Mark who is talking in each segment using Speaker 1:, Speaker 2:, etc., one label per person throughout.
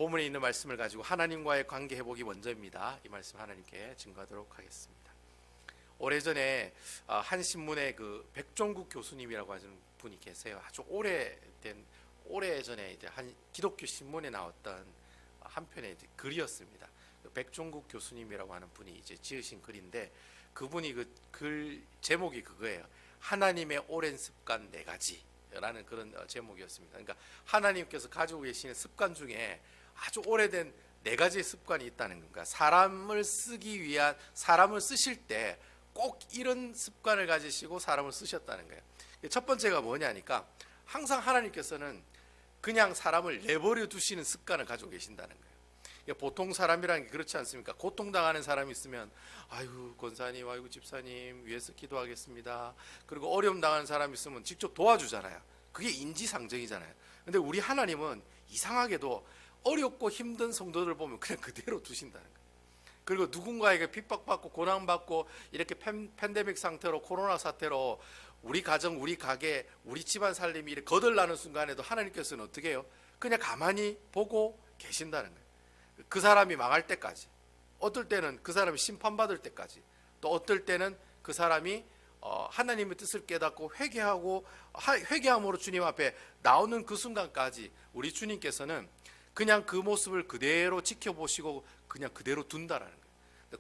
Speaker 1: 본문에 있는 말씀을 가지고 하나님과의 관계 회복이 먼저입니다. 이 말씀 하나님께 증거하도록 하겠습니다. 오래전에 한 신문에 그 백종국 교수님이라고 하시는 분이 계세요. 아주 오래전에 이제 한 기독교 신문에 나왔던 한 편의 글이었습니다. 백종국 교수님이라고 하는 분이 이제 지으신 글인데, 그분이 그 글 제목이 그거예요. 하나님의 오랜 습관 4가지라는 그런 제목이었습니다. 그러니까 하나님께서 가지고 계시는 습관 중에 아주 오래된 4가지의 습관이 있다는 겁니다. 사람을 쓰실 때 꼭 이런 습관을 가지시고 사람을 쓰셨다는 거예요. 첫 번째가 뭐냐니까, 항상 하나님께서는 그냥 사람을 내버려 두시는 습관을 가지고 계신다는 거예요. 보통 사람이라는 게 그렇지 않습니까? 고통당하는 사람이 있으면 아이고 권사님, 아이고 집사님 위해서 기도하겠습니다. 그리고 어려움 당하는 사람이 있으면 직접 도와주잖아요. 그게 인지상정이잖아요. 근데 우리 하나님은 이상하게도 어렵고 힘든 성도들 보면 그냥 그대로 두신다는 거예요. 그리고 누군가에게 핍박받고 고난받고 이렇게 팬데믹 상태로, 코로나 사태로 우리 가정, 우리 가게, 우리 집안 살림이 이렇게 거덜나는 순간에도 하나님께서는 어떻게 해요? 그냥 가만히 보고 계신다는 거예요. 그 사람이 망할 때까지, 어떨 때는 그 사람이 심판받을 때까지, 또 어떨 때는 그 사람이 하나님의 뜻을 깨닫고 회개함으로 주님 앞에 나오는 그 순간까지 우리 주님께서는 그냥 그 모습을 그대로 지켜보시고 그냥 그대로 둔다라는 거예요.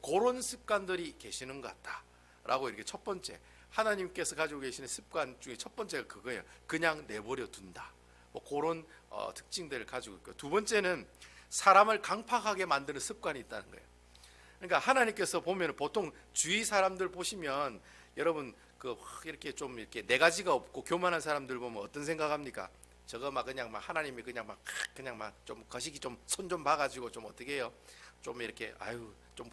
Speaker 1: 그런 습관들이 계시는 것 같다라고, 이렇게 첫 번째 하나님께서 가지고 계시는 습관 중에 첫 번째가 그거예요. 그냥 내버려 둔다. 그런 특징들을 가지고 있고, 두 번째는 사람을 강팍하게 만드는 습관이 있다는 거예요. 그러니까 하나님께서 보면 보통 주위 사람들 보시면 여러분 이렇게 좀 이렇게 4가지가 없고 교만한 사람들 보면 어떤 생각합니까? 저거 그냥 하나님이 그냥 좀 거시기 좀 손 좀 봐가지고 좀 어떻게 해요? 좀 이렇게 좀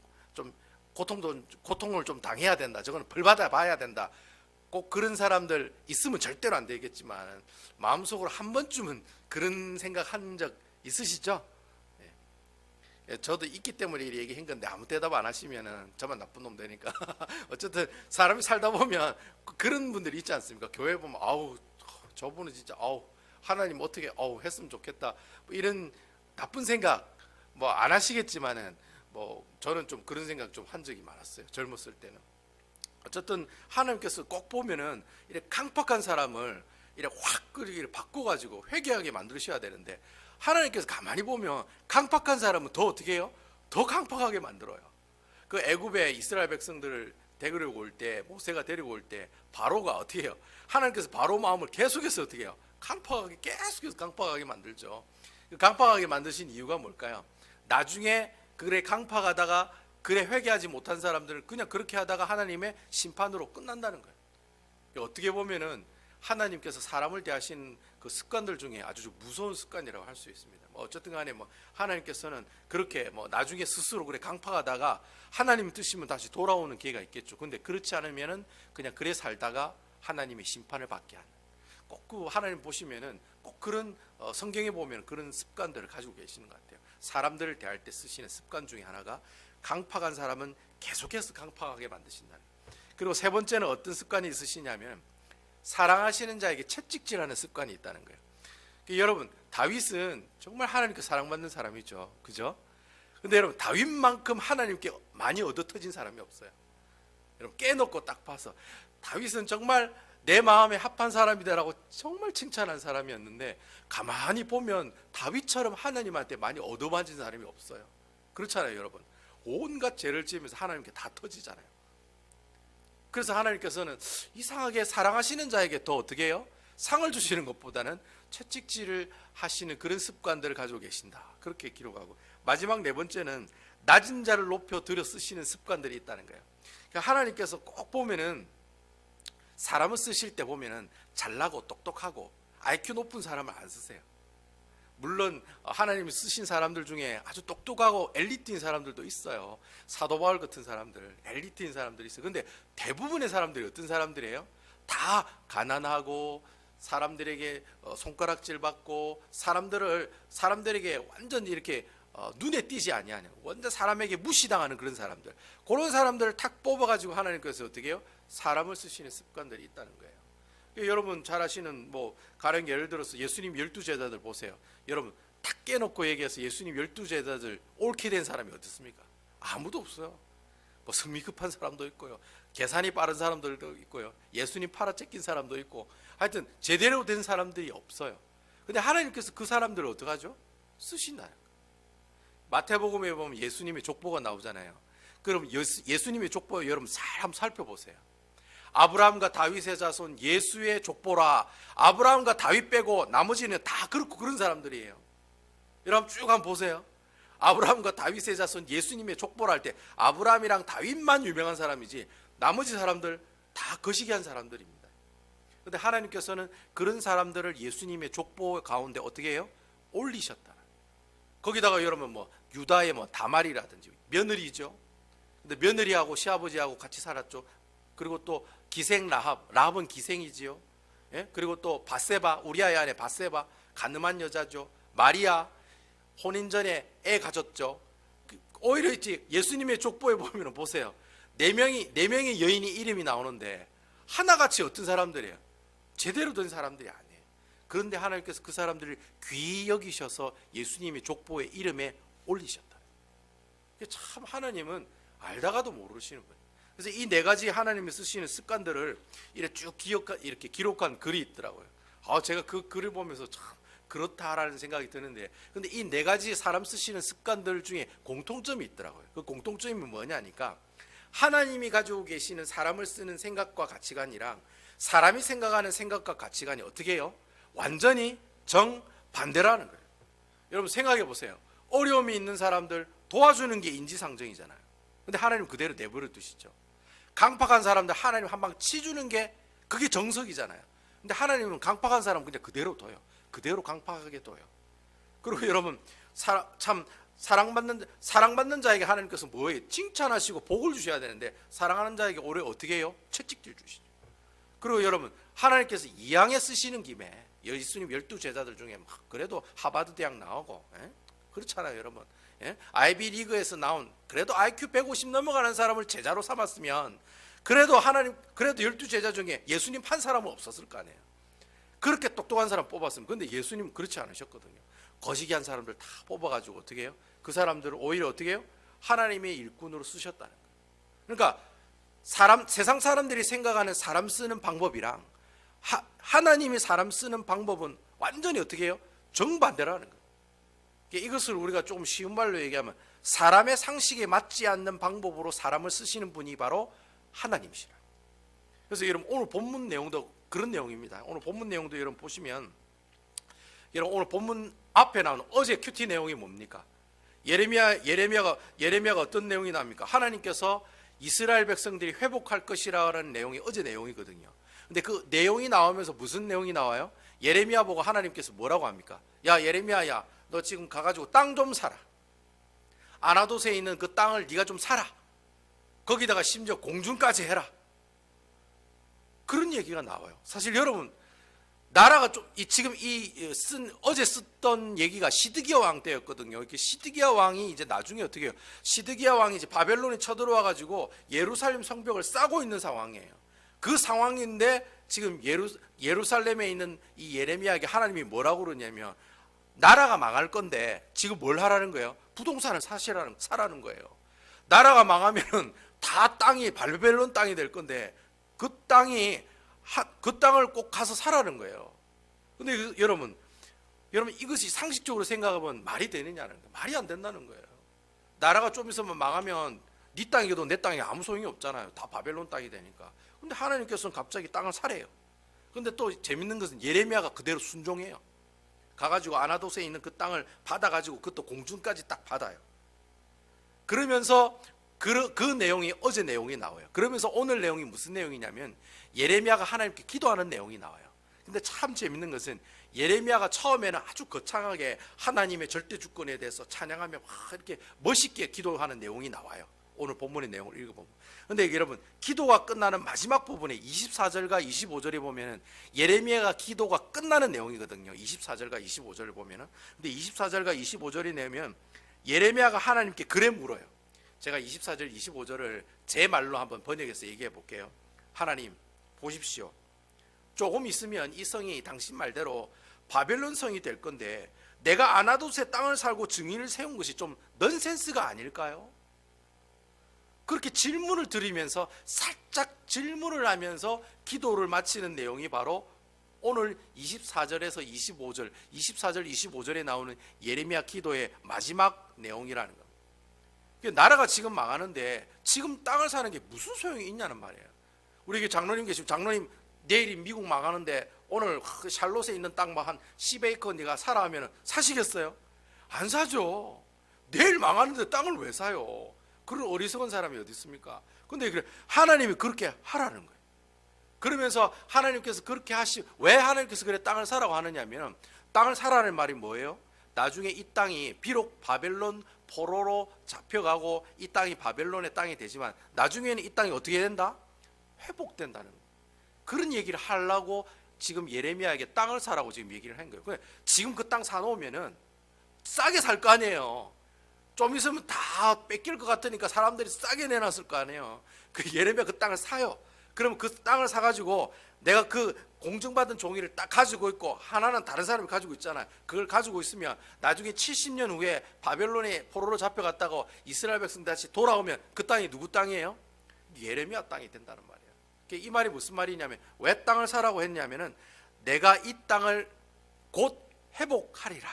Speaker 1: 고통을 좀 당해야 된다. 저거는 벌 받아 봐야 된다. 꼭 그런 사람들 있으면 절대로 안 되겠지만 마음속으로 한 번쯤은 그런 생각한 적 있으시죠? 저도 있기 때문에 얘기한 건데 아무 대답 안 하시면은 저만 나쁜 놈 되니까. 어쨌든 사람이 살다 보면 그런 분들이 있지 않습니까? 교회 보면 아우 저분은 진짜 하나님 어떻게 했으면 좋겠다, 이런 나쁜 생각 안 하시겠지만은 저는 좀 그런 생각 좀 한 적이 많았어요, 젊었을 때는. 어쨌든 하나님께서 꼭 보면은 이렇게 강팍한 사람을 이렇게 확 바꿔가지고 회개하게 만드셔야 되는데, 하나님께서 가만히 보면 강팍한 사람은 더 어떻게 해요? 더 강팍하게 만들어요. 그 애굽의 이스라엘 백성들을 데리고 올 때, 모세가 데리고 올 때 바로가 어떻게 해요? 하나님께서 바로 마음을 계속해서 어떻게 해요? 계속해서 강팍하게 만들죠. 강팍하게 만드신 이유가 뭘까요? 나중에 그래 강팍하다가 그래 회개하지 못한 사람들을 그냥 그렇게 하다가 하나님의 심판으로 끝난다는 거예요. 어떻게 보면은 하나님께서 사람을 대하시는 그 습관들 중에 아주 무서운 습관이라고 할 수 있습니다. 어쨌든 간에 하나님께서는 그렇게 나중에 스스로 그래 강팍하다가 하나님 뜻이면 다시 돌아오는 기회가 있겠죠. 근데 그렇지 않으면은 그냥 그래 살다가 하나님의 심판을 받게 하는, 꼭 그 하나님 보시면은 꼭 그런 성경에 보면 그런 습관들을 가지고 계시는 것 같아요. 사람들을 대할 때 쓰시는 습관 중에 하나가 강팍한 사람은 계속해서 강팍하게 만드신다는. 그리고 세 번째는 어떤 습관이 있으시냐면 사랑하시는 자에게 채찍질하는 습관이 있다는 거예요. 여러분, 다윗은 정말 하나님께 사랑받는 사람이죠, 그죠? 근데 여러분, 다윗만큼 하나님께 많이 얻어터진 사람이 없어요. 여러분, 깨놓고 딱 봐서 다윗은 정말 내 마음에 합한 사람이다라고 정말 칭찬한 사람이었는데, 가만히 보면 다윗처럼 하나님한테 많이 얻어맞은 사람이 없어요. 그렇잖아요, 여러분. 온갖 죄를 지으면서 하나님께 다 터지잖아요. 그래서 하나님께서는 이상하게 사랑하시는 자에게 더 어떻게 해요? 상을 주시는 것보다는 채찍질을 하시는 그런 습관들을 가지고 계신다, 그렇게 기록하고, 마지막 네 번째는 낮은 자를 높여 들여 쓰시는 습관들이 있다는 거예요. 그러니까 하나님께서 꼭 보면은 사람을 쓰실 때 보면은 잘나고 똑똑하고 IQ 높은 사람을 안 쓰세요. 물론 하나님이 쓰신 사람들 중에 아주 똑똑하고 엘리트인 사람들도 있어요. 사도 바울 같은 사람들, 엘리트인 사람들이 있어요. 근데 대부분의 사람들이 어떤 사람들이에요? 다 가난하고 사람들에게 손가락질 받고 사람들에게 완전 이렇게 눈에 띄지 아니하는, 완전 사람에게 무시당하는 그런 사람들, 그런 사람들을 탁 뽑아가지고 하나님께서 어떻게 해요? 사람을 쓰시는 습관들이 있다는 거예요. 여러분 잘 아시는 가령 예를 들어서 예수님 12제자들 보세요. 여러분 다 깨놓고 얘기해서 예수님 12제자들 옳게 된 사람이 어디 있습니까? 아무도 없어요. 뭐 성미 급한 사람도 있고요, 계산이 빠른 사람들도 있고요, 예수님 팔아채긴 사람도 있고, 하여튼 제대로 된 사람들이 없어요. 근데 하나님께서 그 사람들을 어떡하죠? 쓰신다는 거예요. 마태복음에 보면 예수님의 족보가 나오잖아요. 그럼 예수님의 족보 여러분 한번 살펴보세요. 아브라함과 다윗의 자손 예수의 족보라. 아브라함과 다윗 빼고 나머지는 다 그렇고 그런 사람들이에요. 여러분 쭉 한번 보세요. 아브라함과 다윗의 자손 예수님의 족보라 할 때 아브라함이랑 다윗만 유명한 사람이지 나머지 사람들 다 거시기한 사람들입니다. 그런데 하나님께서는 그런 사람들을 예수님의 족보 가운데 어떻게 해요? 올리셨다. 거기다가 여러분 뭐 유다의 뭐 다말이라든지 며느리죠. 근데 며느리하고 시아버지하고 같이 살았죠. 그리고 또 기생 라합은 기생이지요. 예? 그리고 또 바세바, 우리아의 아내 바세바, 가늠한 여자죠. 마리아 혼인 전에 애 가졌죠. 오히려 있지 예수님의 족보에 보면 보세요. 네 명의 여인이 이름이 나오는데 하나같이 어떤 사람들이에요? 제대로 된 사람들이 아니에요. 그런데 하나님께서 그 사람들을 귀히 여기셔서 예수님의 족보의 이름에 올리셨다. 참 하나님은 알다가도 모르시는 거예요. 그래서 이 네 가지 하나님이 쓰시는 습관들을 이렇게 쭉 이렇게 기록한 글이 있더라고요. 제가 그 글을 보면서 참 그렇다라는 생각이 드는데, 근데 이 네 가지 사람 쓰시는 습관들 중에 공통점이 있더라고요. 그 공통점이 뭐냐니까 하나님이 가지고 계시는 사람을 쓰는 생각과 가치관이랑 사람이 생각하는 생각과 가치관이 어떻게 해요? 완전히 정반대라는 거예요. 여러분 생각해 보세요. 어려움이 있는 사람들 도와주는 게 인지상정이잖아요. 근데 하나님 그대로 내버려 두시죠. 강팍한 사람들 하나님 한 방 치주는 게 그게 정석이잖아요. 근데 하나님은 강팍한 사람 그냥 그대로 둬요. 그대로 강팍하게 둬요. 그리고 여러분 참 사랑받는 자에게 하나님께서 뭐예요? 칭찬하시고 복을 주셔야 되는데 사랑하는 자에게 오히려 어떻게 해요? 채찍질 주시죠. 그리고 여러분 하나님께서 이왕에 쓰시는 김에 예수님 12제자들 중에 그래도 하버드 대학 나오고 그렇잖아요 여러분. 아이비 리그에서 나온 그래도 IQ 150 넘어가는 사람을 제자로 삼았으면 그래도 12제자 중에 예수님 한 사람은 없었을 거 아니에요. 그렇게 똑똑한 사람 뽑았으면. 근데 예수님은 그렇지 않으셨거든요. 거시기한 사람들 다 뽑아가지고 어떻게 해요? 그 사람들을 오히려 어떻게 해요? 하나님의 일꾼으로 쓰셨다는 거예요. 그러니까 세상 사람들이 생각하는 사람 쓰는 방법이랑 하나님이 사람 쓰는 방법은 완전히 어떻게 해요? 정반대라는 거예요. 이것을 우리가 조금 쉬운 말로 얘기하면 사람의 상식에 맞지 않는 방법으로 사람을 쓰시는 분이 바로 하나님이시라. 그래서 여러분 오늘 본문 내용도 그런 내용입니다. 오늘 본문 내용도 여러분 보시면 여러분 오늘 본문 앞에 나오는 어제 큐티 내용이 뭡니까? 예레미야가 어떤 내용이 나옵니까? 하나님께서 이스라엘 백성들이 회복할 것이라는 내용이 어제 내용이거든요. 근데 그 내용이 나오면서 무슨 내용이 나와요? 예레미야 보고 하나님께서 뭐라고 합니까? 야 예레미야야 너 지금 가가지고 땅 좀 사라. 아나돗에 있는 그 땅을 네가 좀 사라. 거기다가 심지어 공중까지 해라. 그런 얘기가 나와요. 사실 여러분 나라가 좀 지금 어제 썼던 얘기가 시드기야 왕 때였거든요. 이렇게 시드기야 왕이 이제 나중에 어떻게 해요? 시드기야 왕이 이제 바벨론에 쳐들어와 가지고 예루살렘 성벽을 싸고 있는 상황이에요. 그 상황인데 지금 예루살렘에 있는 이 예레미야에게 하나님이 뭐라고 그러냐면 나라가 망할 건데 지금 뭘 하라는 거예요? 부동산을 사라는 거예요. 나라가 망하면은 다 땅이 바벨론 땅이 될 건데 그 땅을 꼭 가서 사라는 거예요. 근데 여러분 이것이 상식적으로 생각하면 말이 되느냐는 거예요. 말이 안 된다는 거예요. 나라가 좀 있으면 망하면 네 땅이도 내 땅이 아무 소용이 없잖아요. 다 바벨론 땅이 되니까. 근데 하나님께서는 갑자기 땅을 사래요. 근데 또 재밌는 것은 예레미야가 그대로 순종해요. 가가지고 아나돗에 있는 그 땅을 받아가지고 그것도 공중까지 딱 받아요. 그러면서 그 내용이 어제 내용이 나와요. 그러면서 오늘 내용이 무슨 내용이냐면 예레미야가 하나님께 기도하는 내용이 나와요. 근데 참 재밌는 것은 예레미야가 처음에는 아주 거창하게 하나님의 절대 주권에 대해서 찬양하며 이렇게 멋있게 기도하는 내용이 나와요. 오늘 본문의 내용을 읽어보면. 근데 여러분 기도가 끝나는 마지막 부분에 24절과 25절에 보면은 예레미야가 기도가 끝나는 내용이거든요. 24절과 25절을 보면은. 근데 24절과 25절이 내면 예레미야가 하나님께 그래 물어요. 제가 24절 25절을 제 말로 한번 번역해서 얘기해 볼게요. 하나님 보십시오. 조금 있으면 이 성이 당신 말대로 바벨론 성이 될 건데 내가 아나도스의 땅을 살고 증인을 세운 것이 좀 넌센스가 아닐까요? 그렇게 질문을 드리면서 살짝 질문을 하면서 기도를 마치는 내용이 바로 오늘 24절에서 25절, 24절, 25절에 나오는 예레미야 기도의 마지막 내용이라는 겁니다. 나라가 지금 망하는데 지금 땅을 사는 게 무슨 소용이 있냐는 말이에요. 우리 장로님 계시면 장로님 내일이 미국 망하는데 오늘 샬롯에 있는 땅 한 10에이커 네가 사라 하면 사시겠어요? 안 사죠. 내일 망하는데 땅을 왜 사요? 그런 어리석은 사람이 어디 있습니까? 근데 하나님이 그렇게 하라는 거예요. 그러면서 하나님께서 그렇게 왜 하나님께서 그래 땅을 사라고 하느냐면, 땅을 사라는 말이 뭐예요? 나중에 이 땅이 비록 바벨론 포로로 잡혀가고 이 땅이 바벨론의 땅이 되지만 나중에는 이 땅이 어떻게 된다? 회복된다는 거예요. 그런 얘기를 하려고 지금 예레미야에게 땅을 사라고 지금 얘기를 한 거예요. 지금 그 땅 사놓으면은 싸게 살 거 아니에요. 좀 있으면 다 뺏길 것 같으니까 사람들이 싸게 내놨을 거 아니에요. 그 예레미야 그 땅을 사요. 그러면 그 땅을 사가지고 내가 그 공증받은 종이를 딱 가지고 있고 하나는 다른 사람이 가지고 있잖아요. 그걸 가지고 있으면 나중에 70년 후에 바벨론에 포로로 잡혀갔다고 이스라엘 백성 다시 돌아오면 그 땅이 누구 땅이에요? 예레미야 땅이 된다는 말이에요. 이 말이 무슨 말이냐면, 왜 땅을 사라고 했냐면은 내가 이 땅을 곧 회복하리라.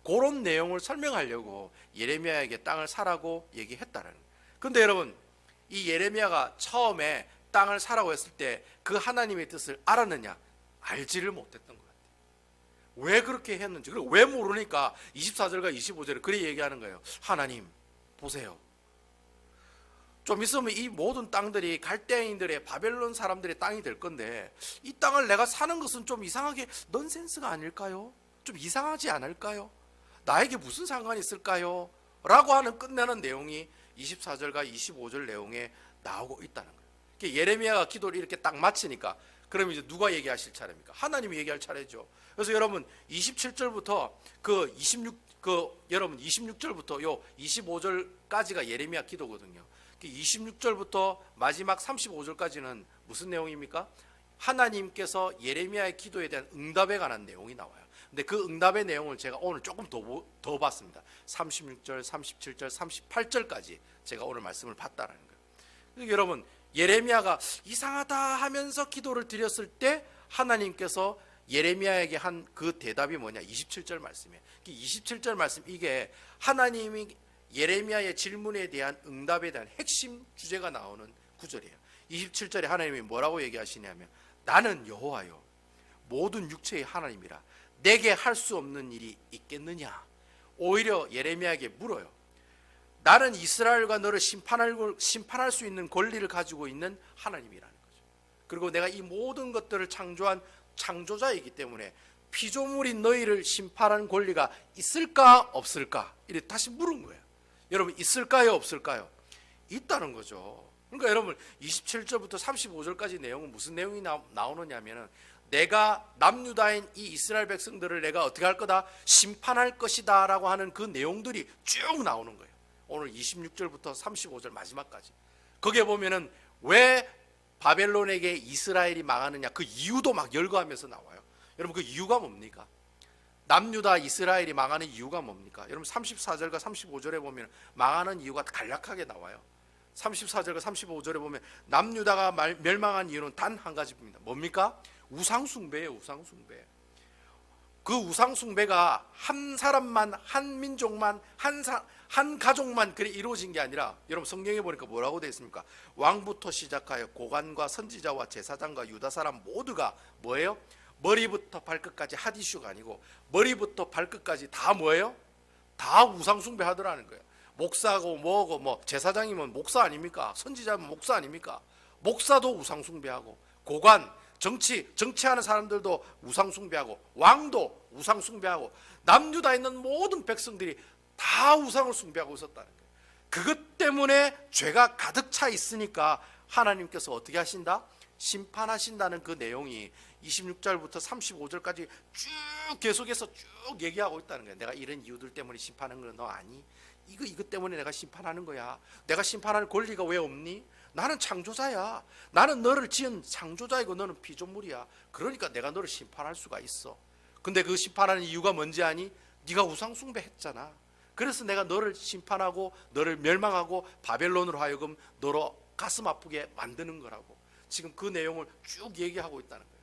Speaker 1: 그런 내용을 설명하려고 예레미야에게 땅을 사라고 얘기했다는 거예요. 근데 여러분, 이 예레미야가 처음에 땅을 사라고 했을 때 그 하나님의 뜻을 알았느냐? 알지를 못했던 것 같아요. 왜 그렇게 했는지, 그리고 왜 모르니까 24절과 25절에 그렇게 얘기하는 거예요. 하나님 보세요, 좀 있으면 이 모든 땅들이 갈대인들의 바벨론 사람들의 땅이 될 건데 이 땅을 내가 사는 것은 좀 이상하게 넌센스가 아닐까요? 좀 이상하지 않을까요? 나에게 무슨 상관이 있을까요? 라고 하는 끝내는 내용이 24절과 25절 내용에 나오고 있다는 거예요. 예레미야가 기도를 이렇게 딱 마치니까 그럼 이제 누가 얘기하실 차례입니까? 하나님이 얘기할 차례죠. 그래서 여러분 27절부터 여러분 26절부터 요 25절까지가 예레미야 기도거든요. 26절부터 마지막 35절까지는 무슨 내용입니까? 하나님께서 예레미야의 기도에 대한 응답에 관한 내용이 나와요. 근데 그 응답의 내용을 제가 오늘 조금 더 봤습니다. 36절, 37절, 38절까지 제가 오늘 말씀을 봤다는 거예요. 여러분, 예레미야가 이상하다 하면서 기도를 드렸을 때 하나님께서 예레미야에게 한 그 대답이 뭐냐? 27절 말씀이에요. 27절 말씀, 이게 하나님이 예레미야의 질문에 대한 응답에 대한 핵심 주제가 나오는 구절이에요. 27절에 하나님이 뭐라고 얘기하시냐면, 나는 여호와요 모든 육체의 하나님이라 내게 할 수 없는 일이 있겠느냐? 오히려 예레미야에게 물어요. 나는 이스라엘과 너를 심판할 수 있는 권리를 가지고 있는 하나님이라는 거죠. 그리고 내가 이 모든 것들을 창조한 창조자이기 때문에 피조물인 너희를 심판하는 권리가 있을까 없을까? 이렇게 다시 물은 거예요. 여러분, 있을까요 없을까요? 있다는 거죠. 그러니까 여러분 27절부터 35절까지 내용은 무슨 내용이 나오느냐면은, 내가 남유다인 이 이스라엘 백성들을 내가 어떻게 할 거다? 심판할 것이다 라고 하는 그 내용들이 쭉 나오는 거예요. 오늘 26절부터 35절 마지막까지. 거기에 보면은 왜 바벨론에게 이스라엘이 망하느냐 그 이유도 막 열거하면서 나와요. 여러분, 그 이유가 뭡니까? 남유다 이스라엘이 망하는 이유가 뭡니까? 여러분 34절과 35절에 보면 망하는 이유가 간략하게 나와요. 34절과 35절에 보면 남유다가 멸망한 이유는 단 한 가지입니다. 뭡니까? 우상숭배예요. 우상숭배. 그 우상숭배가 한 사람만, 한 민족만, 한 가족만 그래 이루어진 게 아니라, 여러분 성경에 보니까 뭐라고 되어 있습니까? 왕부터 시작하여 고관과 선지자와 제사장과 유다 사람 모두가 뭐예요? 머리부터 발끝까지 핫 이슈가 아니고 머리부터 발끝까지 다 뭐예요? 다 우상숭배 하더라는 거예요. 목사고 뭐고 뭐 제사장이면 목사 아닙니까? 선지자면 목사 아닙니까? 목사도 우상숭배하고, 고관 정치하는 사람들도 우상숭배하고, 왕도 우상숭배하고, 남유다에 있는 모든 백성들이 다 우상을 숭배하고 있었다는 거예요. 그것 때문에 죄가 가득 차 있으니까 하나님께서 어떻게 하신다? 심판하신다는 그 내용이 26절부터 35절까지 쭉 계속해서 쭉 얘기하고 있다는 거예요. 내가 이런 이유들 때문에 심판하는 건 너 아니? 이거 때문에 내가 심판하는 거야. 내가 심판할 권리가 왜 없니? 나는 창조자야. 나는 너를 지은 창조자이고 너는 피조물이야. 그러니까 내가 너를 심판할 수가 있어. 근데 그 심판하는 이유가 뭔지 아니? 네가 우상 숭배했잖아. 그래서 내가 너를 심판하고 너를 멸망하고 바벨론으로 하여금 너로 가슴 아프게 만드는 거라고. 지금 그 내용을 쭉 얘기하고 있다는 거예요.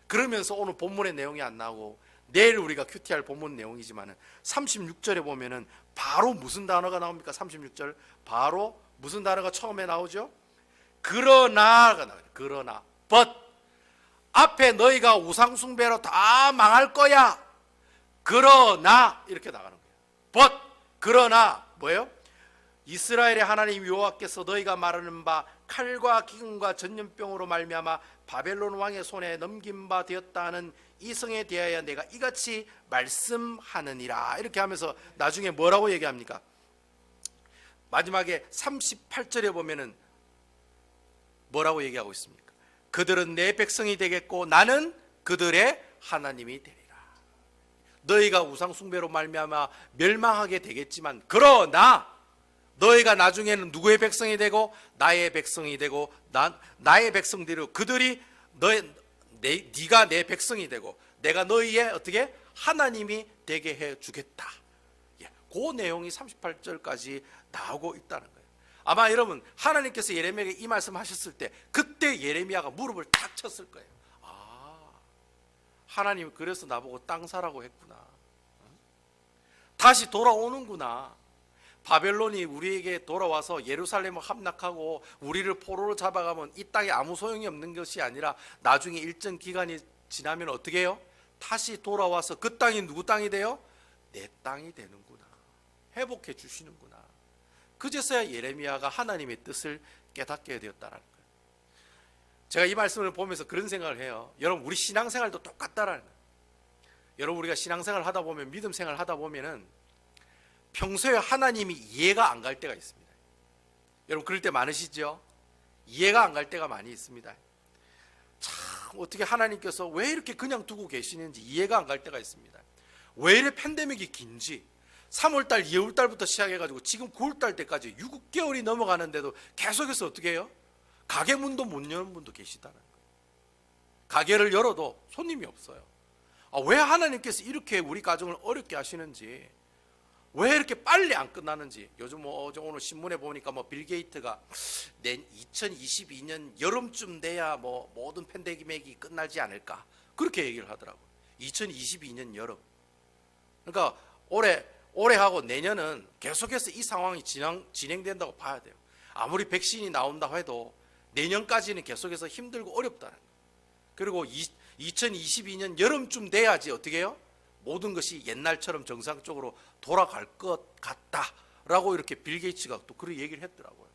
Speaker 1: 그러면서 오늘 본문의 내용이 안 나오고 내일 우리가 큐티할 본문 내용이지만은 36절에 보면은 바로 무슨 단어가 나옵니까? 36절 바로 무슨 단어가 처음에 나오죠? 그러나가 나와요. 그러나 but 앞에 너희가 우상 숭배로 다 망할 거야. 그러나 이렇게 나가는 거예요. but 그러나 뭐예요? 이스라엘의 하나님 여호와께서 너희가 말하는 바 칼과 기근과 전염병으로 말미암아 바벨론 왕의 손에 넘긴 바 되었다 하는 이 성에 대하여 내가 이같이 말씀하느니라. 이렇게 하면서 나중에 뭐라고 얘기합니까? 마지막에 38절에 보면은 뭐라고 얘기하고 있습니까? 그들은 내 백성이 되겠고 나는 그들의 하나님이 되리라. 너희가 우상 숭배로 말미암아 멸망하게 되겠지만 그러나 너희가 나중에는 누구의 백성이 되고 나의 백성이 되고 나의 백성들이 그들이 네가 내 백성이 되고 내가 너희의 어떻게 하나님이 되게 해 주겠다. 그 내용이 38절까지 나오고 있다는 거예요. 아마 여러분 하나님께서 예레미야에게 이 말씀하셨을 때 그때 예레미야가 무릎을 탁 쳤을 거예요. 하나님 그래서 나보고 땅 사라고 했구나. 다시 돌아오는구나. 바벨론이 우리에게 돌아와서 예루살렘을 함락하고 우리를 포로로 잡아가면 이 땅에 아무 소용이 없는 것이 아니라 나중에 일정 기간이 지나면 어떻게 해요? 다시 돌아와서 그 땅이 누구 땅이 돼요? 내 땅이 되는구나. 회복해 주시는구나. 그제서야 예레미야가 하나님의 뜻을 깨닫게 되었다라는 거예요. 제가 이 말씀을 보면서 그런 생각을 해요. 여러분 우리 신앙생활도 똑같다라는 거예요. 여러분 우리가 신앙생활을 하다 보면 믿음생활을 하다 보면은 평소에 하나님이 이해가 안 갈 때가 있습니다. 여러분 그럴 때 많으시죠? 이해가 안 갈 때가 많이 있습니다. 참 어떻게 하나님께서 왜 이렇게 그냥 두고 계시는지 이해가 안 갈 때가 있습니다. 왜 이래 팬데믹이 긴지 3월달 2월달부터 시작해가지고 지금 9월달 때까지 6개월이 넘어가는데도 계속해서 어떻게 해요? 가게 문도 못 여는 분도 계시다는 거예요. 가게를 열어도 손님이 없어요. 왜 하나님께서 이렇게 우리 가정을 어렵게 하시는지, 왜 이렇게 빨리 안 끝나는지. 요즘 오늘 신문에 보니까 빌 게이트가 2022년 여름쯤 돼야 모든 팬데믹이 끝나지 않을까 그렇게 얘기를 하더라고요. 2022년 여름. 그러니까 올해 하고 내년은 계속해서 이 상황이 진행된다고 봐야 돼요. 아무리 백신이 나온다고 해도 내년까지는 계속해서 힘들고 어렵다는 거예요. 그리고 2022년 여름쯤 돼야지 어떻게 해요? 모든 것이 옛날처럼 정상적으로 돌아갈 것 같다라고 이렇게 빌 게이츠가 또 그런 얘기를 했더라고요.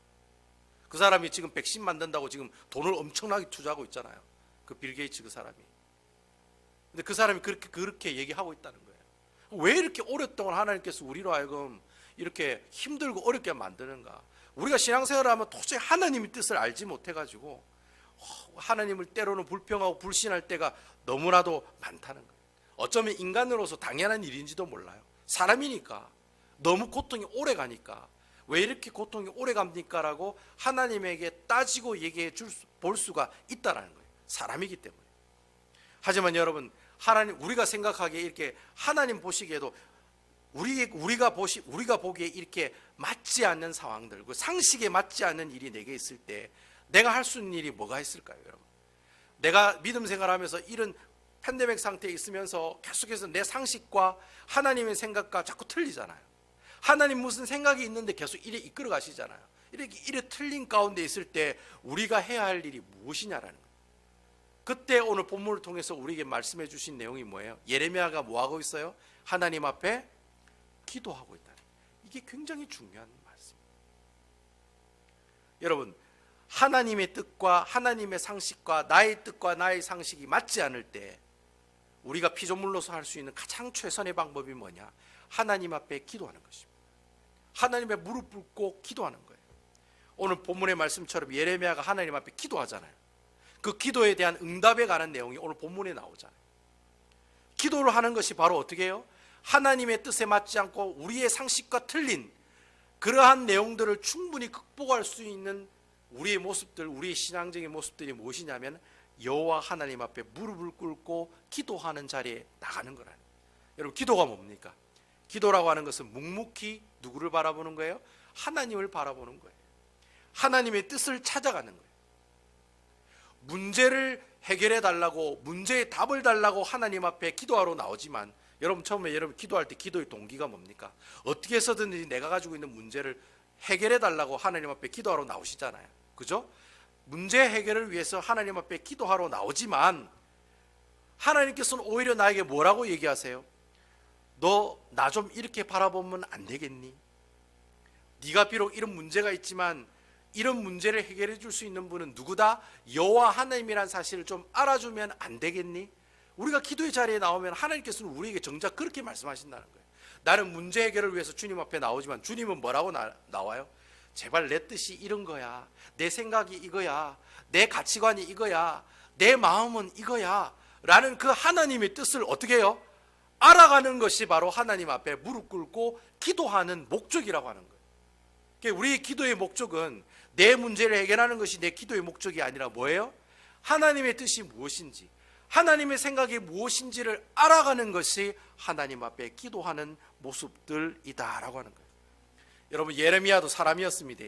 Speaker 1: 그 사람이 지금 백신 만든다고 지금 돈을 엄청나게 투자하고 있잖아요. 그 빌 게이츠 그 사람이. 근데 그 사람이 그렇게 얘기하고 있다는 거예요. 왜 이렇게 오랫동안 하나님께서 우리로 하여금 이렇게 힘들고 어렵게 만드는가? 우리가 신앙생활을 하면 도저히 하나님의 뜻을 알지 못해가지고 하나님을 때로는 불평하고 불신할 때가 너무나도 많다는 거예요. 어쩌면 인간으로서 당연한 일인지도 몰라요. 사람이니까 너무 고통이 오래 가니까 왜 이렇게 고통이 오래 갑니까? 라고 하나님에게 따지고 얘기해 볼 수가 있다는 거예요. 사람이기 때문에. 하지만 여러분 하나님 우리가 생각하기에 이렇게 하나님 보시기에도 우리가 보기에 이렇게 맞지 않는 상황들, 그 상식에 맞지 않는 일이 내게 있을 때 내가 할 수 있는 일이 뭐가 있을까요, 여러분? 내가 믿음 생활하면서 이런 팬데믹 상태에 있으면서 계속해서 내 상식과 하나님의 생각과 자꾸 틀리잖아요. 하나님 무슨 생각이 있는데 계속 이래 이끌어 가시잖아요. 이래 틀린 가운데 있을 때 우리가 해야 할 일이 무엇이냐라는 거예요. 그때 오늘 본문을 통해서 우리에게 말씀해 주신 내용이 뭐예요? 예레미야가 뭐 하고 있어요? 하나님 앞에 기도하고 있다. 이게 굉장히 중요한 말씀입니다. 여러분 하나님의 뜻과 하나님의 상식과 나의 뜻과 나의 상식이 맞지 않을 때 우리가 피조물로서 할 수 있는 가장 최선의 방법이 뭐냐? 하나님 앞에 기도하는 것입니다. 하나님의 무릎 꿇고 기도하는 거예요. 오늘 본문의 말씀처럼 예레미야가 하나님 앞에 기도하잖아요. 그 기도에 대한 응답에 관한 내용이 오늘 본문에 나오잖아요. 기도를 하는 것이 바로 어떻게 해요? 하나님의 뜻에 맞지 않고 우리의 상식과 틀린 그러한 내용들을 충분히 극복할 수 있는 우리의 모습들, 우리의 신앙적인 모습들이 무엇이냐면 여호와 하나님 앞에 무릎을 꿇고 기도하는 자리에 나가는 거라는 거예요. 여러분, 기도가 뭡니까? 기도라고 하는 것은 묵묵히 누구를 바라보는 거예요? 하나님을 바라보는 거예요. 하나님의 뜻을 찾아가는 거예요. 문제를 해결해 달라고, 문제의 답을 달라고 하나님 앞에 기도하러 나오지만, 여러분 처음에 여러분 기도할 때 기도의 동기가 뭡니까? 어떻게 해서든지 내가 가지고 있는 문제를 해결해 달라고 하나님 앞에 기도하러 나오시잖아요. 그죠? 문제 해결을 위해서 하나님 앞에 기도하러 나오지만 하나님께서는 오히려 나에게 뭐라고 얘기하세요? 너 나 좀 이렇게 바라보면 안 되겠니? 네가 비록 이런 문제가 있지만 이런 문제를 해결해 줄 수 있는 분은 누구다? 여호와 하나님이란 사실을 좀 알아주면 안 되겠니? 우리가 기도의 자리에 나오면 하나님께서는 우리에게 정작 그렇게 말씀하신다는 거예요. 나는 문제 해결을 위해서 주님 앞에 나오지만 주님은 뭐라고 나와요? 제발 내 뜻이 이런 거야, 내 생각이 이거야, 내 가치관이 이거야, 내 마음은 이거야 라는 그 하나님의 뜻을 어떻게 해요? 알아가는 것이 바로 하나님 앞에 무릎 꿇고 기도하는 목적이라고 하는 거예요. 그러니까 우리의 기도의 목적은 내 문제를 해결하는 것이 내 기도의 목적이 아니라 뭐예요? 하나님의 뜻이 무엇인지, 하나님의 생각이 무엇인지를 알아가는 것이 하나님 앞에 기도하는 모습들이다라고 하는 거예요. 여러분, 예레미야도 사람이었습니다.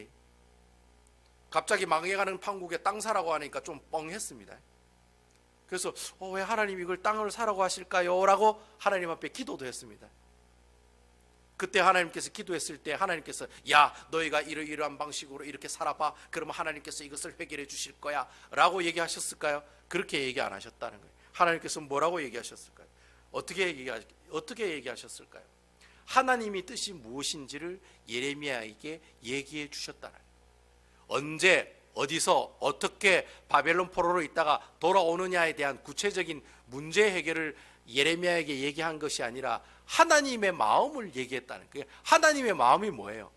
Speaker 1: 갑자기 망해가는 판국에 땅 사라고 하니까 좀 뻥했습니다. 그래서 왜 하나님 이걸 땅을 사라고 하실까요? 라고 하나님 앞에 기도도 했습니다. 그때 하나님께서 기도했을 때 하나님께서 야, 너희가 이러이러한 방식으로 이렇게 살아봐, 그러면 하나님께서 이것을 해결해 주실 거야 라고 얘기하셨을까요? 그렇게 얘기 안 하셨다는 거예요. 하나님께서 뭐라고 얘기하셨을까요? 어떻게 얘기하셨을까요? 하나님의 뜻이 무엇인지를 예레미야에게 얘기해 주셨다는 거예요. 언제 어디서 어떻게 바벨론 포로로 있다가 돌아오느냐에 대한 구체적인 문제 해결을 예레미야에게 얘기한 것이 아니라 하나님의 마음을 얘기했다는 거예요. 하나님의 마음이 뭐예요?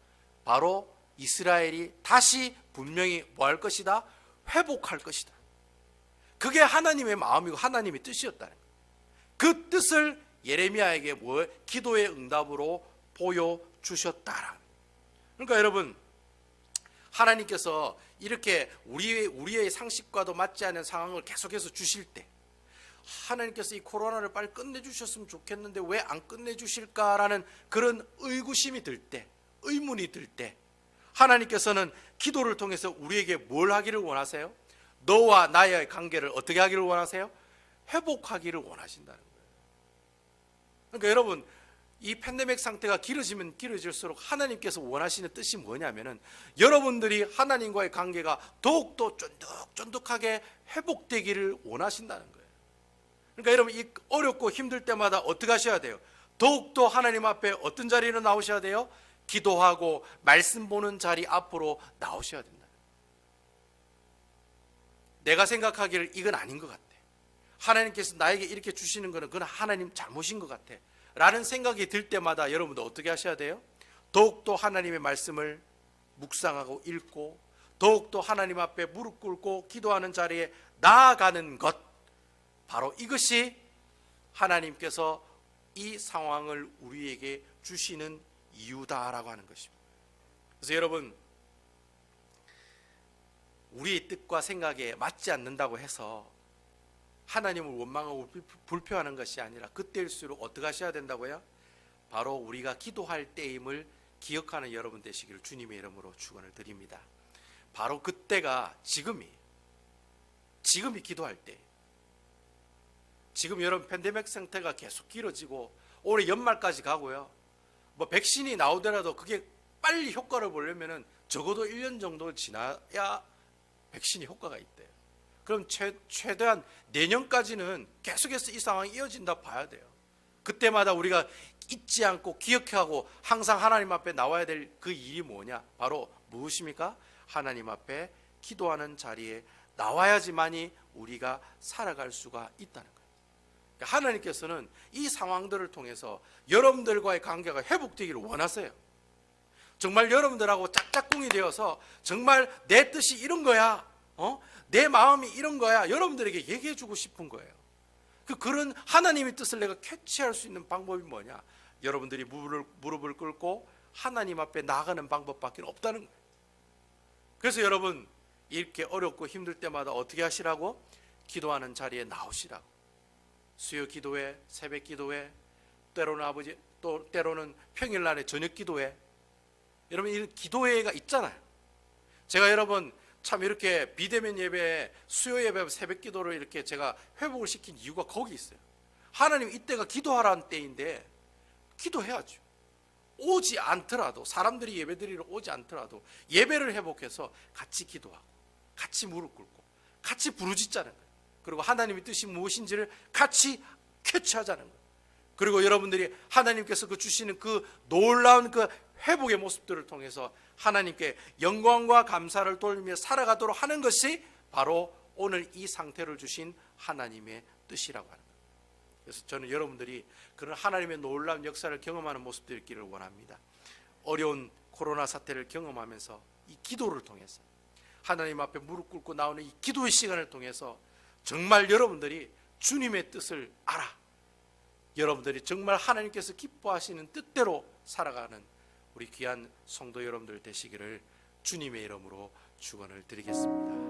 Speaker 1: 바로 이스라엘이 다시 분명히 뭐 할 것이다? 회복할 것이다. 그게 하나님의 마음이고 하나님의 뜻이었다는 거예요. 그 뜻을 예레미야에게 기도의 응답으로 보여주셨다. 그러니까 여러분, 하나님께서 이렇게 우리의 상식과도 맞지 않는 상황을 계속해서 주실 때, 하나님께서 이 코로나를 빨리 끝내주셨으면 좋겠는데 왜 안 끝내주실까라는 그런 의구심이 들 때, 의문이 들 때, 하나님께서는 기도를 통해서 우리에게 뭘 하기를 원하세요? 너와 나의 관계를 어떻게 하기를 원하세요? 회복하기를 원하신다는 거예요. 그러니까 여러분, 이 팬데믹 상태가 길어지면 길어질수록 하나님께서 원하시는 뜻이 뭐냐면은 여러분들이 하나님과의 관계가 더욱더 쫀득쫀득하게 회복되기를 원하신다는 거예요. 그러니까 여러분, 이 어렵고 힘들 때마다 어떻게 하셔야 돼요? 더욱더 하나님 앞에 어떤 자리로 나오셔야 돼요? 기도하고 말씀 보는 자리 앞으로 나오셔야 된다. 내가 생각하기를 이건 아닌 것 같아, 하나님께서 나에게 이렇게 주시는 거는 그건 하나님 잘못인 것 같아 라는 생각이 들 때마다 여러분도 어떻게 하셔야 돼요? 더욱더 하나님의 말씀을 묵상하고 읽고 더욱더 하나님 앞에 무릎 꿇고 기도하는 자리에 나아가는 것, 바로 이것이 하나님께서 이 상황을 우리에게 주시는 이유다라고 하는 것입니다. 그래서 여러분, 우리의 뜻과 생각에 맞지 않는다고 해서 하나님을 원망하고 불평하는 것이 아니라 그때일수록 어떻게 하셔야 된다고요? 바로 우리가 기도할 때임을 기억하는 여러분 되시기를 주님의 이름으로 축원을 드립니다. 바로 그때가 지금이 기도할 때. 지금 여러분, 팬데믹 상태가 계속 길어지고 올해 연말까지 가고요, 뭐 백신이 나오더라도 그게 빨리 효과를 보려면은 적어도 1년 정도 지나야 백신이 효과가 있대요. 그럼 최대한 내년까지는 계속해서 이 상황이 이어진다 봐야 돼요. 그때마다 우리가 잊지 않고 기억하고 항상 하나님 앞에 나와야 될 그 일이 뭐냐? 바로 무엇입니까? 하나님 앞에 기도하는 자리에 나와야지만이 우리가 살아갈 수가 있다는 거예요. 그러니까 하나님께서는 이 상황들을 통해서 여러분들과의 관계가 회복되기를 원하세요. 정말 여러분들하고 짝짝꿍이 되어서 정말 내 뜻이 이런 거야, 내 마음이 이런 거야, 여러분들에게 얘기해 주고 싶은 거예요. 그런 하나님의 뜻을 내가 캐치할 수 있는 방법이 뭐냐? 여러분들이 무릎을 꿇고 하나님 앞에 나아가는 방법밖에 없다는 거예요. 그래서 여러분, 이렇게 어렵고 힘들 때마다 어떻게 하시라고? 기도하는 자리에 나오시라고. 수요 기도회, 새벽 기도회, 때로는 아버지, 또 때로는 평일날의 저녁 기도회, 여러분 이 기도회가 있잖아요. 제가 여러분 참 이렇게 비대면 예배, 수요 예배, 새벽 기도를 이렇게 제가 회복을 시킨 이유가 거기 있어요. 하나님 이때가 기도하라는 때인데 기도해야죠. 오지 않더라도, 사람들이 예배드리러 오지 않더라도 예배를 회복해서 같이 기도하고 같이 무릎 꿇고 같이 부르짖자는 거예요. 그리고 하나님의 뜻이 무엇인지를 같이 캐치하자는 거예요. 그리고 여러분들이 하나님께서 그 주시는 그 놀라운 그 회복의 모습들을 통해서 하나님께 영광과 감사를 돌리며 살아가도록 하는 것이 바로 오늘 이 상태를 주신 하나님의 뜻이라고 하는 거예요. 그래서 저는 여러분들이 그런 하나님의 놀라운 역사를 경험하는 모습들이 있기를 원합니다. 어려운 코로나 사태를 경험하면서 이 기도를 통해서, 하나님 앞에 무릎 꿇고 나오는 이 기도의 시간을 통해서 정말 여러분들이 주님의 뜻을 알아, 여러분들이 정말 하나님께서 기뻐하시는 뜻대로 살아가는 우리 귀한 성도 여러분들 되시기를 주님의 이름으로 축원을 드리겠습니다.